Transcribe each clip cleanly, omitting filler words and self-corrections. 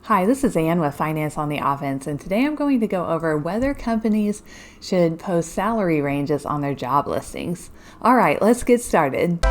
Hi, this is Ann with Finance on the Offense, and today I'm going to go over whether companies should post salary ranges on their job listings. All right, let's get started.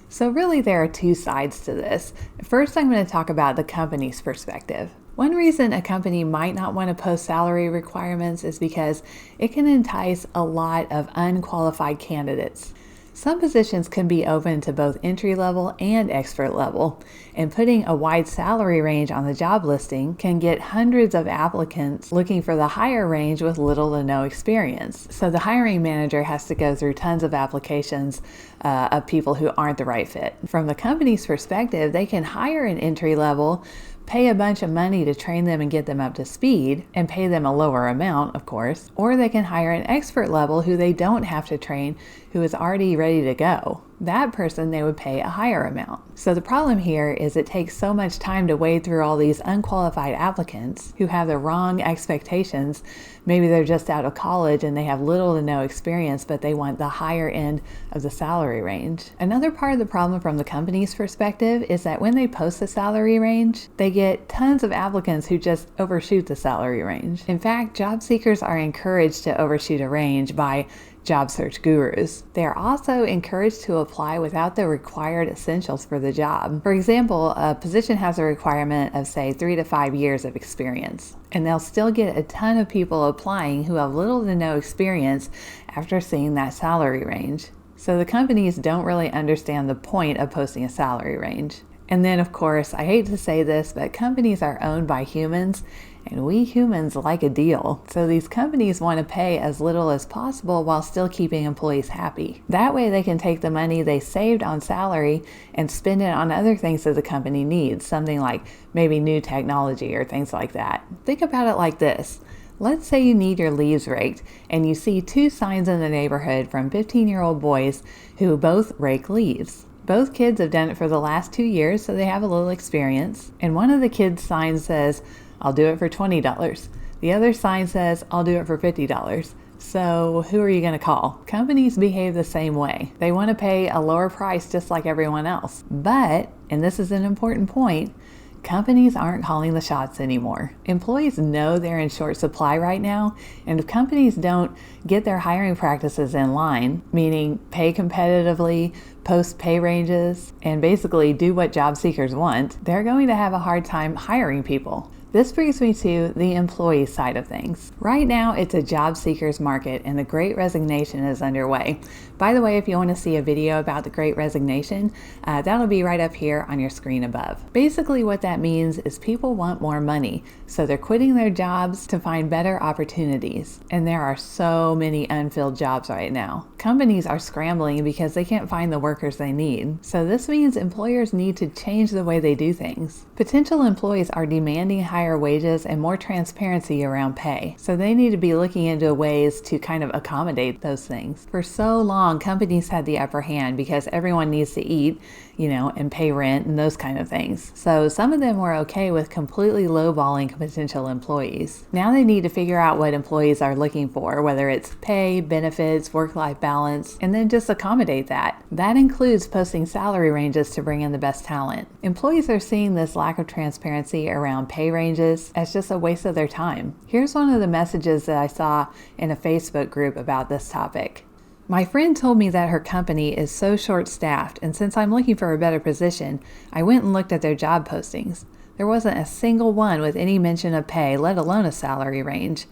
So really there are two sides to this. First, I'm going to talk about the company's perspective. One reason a company might not want to post salary requirements is because it can entice a lot of unqualified candidates. Some positions can be open to both entry level and expert level, and putting a wide salary range on the job listing can get hundreds of applicants looking for the higher range with little to no experience. So the hiring manager has to go through tons of applications of people who aren't the right fit. From the company's perspective, they can hire an entry level, pay a bunch of money to train them and get them up to speed, and pay them a lower amount, of course, or they can hire an expert level who they don't have to train, who is already ready to go. That person they would pay a higher amount. So the problem here is it takes so much time to wade through all these unqualified applicants who have the wrong expectations. Maybe they're just out of college and they have little to no experience, but they want the higher end of the salary range. Another part of the problem from the company's perspective is that when they post the salary range, they get tons of applicants who just overshoot the salary range. In fact, job seekers are encouraged to overshoot a range by job search gurus. They are also encouraged to apply without the required essentials for the job. For example, a position has a requirement of say 3 to 5 years of experience, and they'll still get a ton of people applying who have little to no experience after seeing that salary range. So the companies don't really understand the point of posting a salary range. And then of course, I hate to say this, but companies are owned by humans, and we humans like a deal. So these companies want to pay as little as possible while still keeping employees happy. That way they can take the money they saved on salary and spend it on other things that the company needs, something like maybe new technology or things like that. Think about it like this. Let's say you need your leaves raked and you see two signs in the neighborhood from 15-year-old boys who both rake leaves. Both kids have done it for the last 2 years, so they have a little experience. And one of the kids' signs says, "I'll do it for $20. The other sign says, "I'll do it for $50. So who are you going to call? Companies behave the same way. They want to pay a lower price just like everyone else. But, and this is an important point, companies aren't calling the shots anymore. Employees know they're in short supply right now, and if companies don't get their hiring practices in line, meaning pay competitively, post pay ranges, and basically do what job seekers want, they're going to have a hard time hiring people. This brings me to the employee side of things. Right now, it's a job seekers market and the Great Resignation is underway. By the way, if you want to see a video about the Great Resignation, that'll be right up here on your screen above. Basically, what that means is people want more money, so they're quitting their jobs to find better opportunities. And there are so many unfilled jobs right now. Companies are scrambling because they can't find the workers they need. So this means employers need to change the way they do things. Potential employees are demanding higher wages and more transparency around pay. So they need to be looking into ways to kind of accommodate those things. For so long, companies had the upper hand because everyone needs to eat, and pay rent and those kind of things. So some of them were okay with completely lowballing potential employees. Now they need to figure out what employees are looking for, whether it's pay, benefits, work-life balance, and then just accommodate that. That includes posting salary ranges to bring in the best talent. Employees are seeing this lack of transparency around pay ranges as just a waste of their time. Here's one of the messages that I saw in a Facebook group about this topic. My friend told me that her company is so short-staffed, and since I'm looking for a better position, I went and looked at their job postings. There wasn't a single one with any mention of pay, let alone a salary range.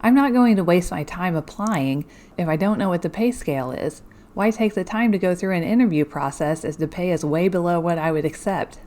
I'm not going to waste my time applying if I don't know what the pay scale is. Why take the time to go through an interview process if the pay is way below what I would accept?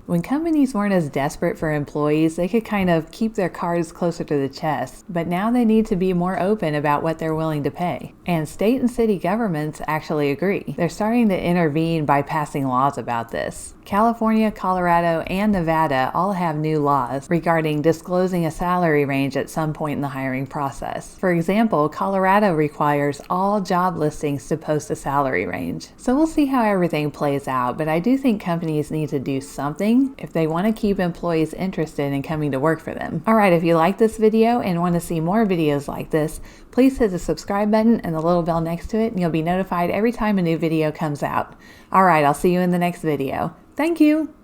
When companies weren't as desperate for employees, they could kind of keep their cards closer to the chest, but now they need to be more open about what they're willing to pay. And state and city governments actually agree. They're starting to intervene by passing laws about this. California, Colorado, and Nevada all have new laws regarding disclosing a salary range at some point in the hiring process. For example, Colorado requires all job listings to post a salary range. So we'll see how everything plays out, but I do think companies need to do something if they want to keep employees interested in coming to work for them. All right, if you like this video and want to see more videos like this, please hit the subscribe button and the little bell next to it, and you'll be notified every time a new video comes out. All right, I'll see you in the next video. Thank you.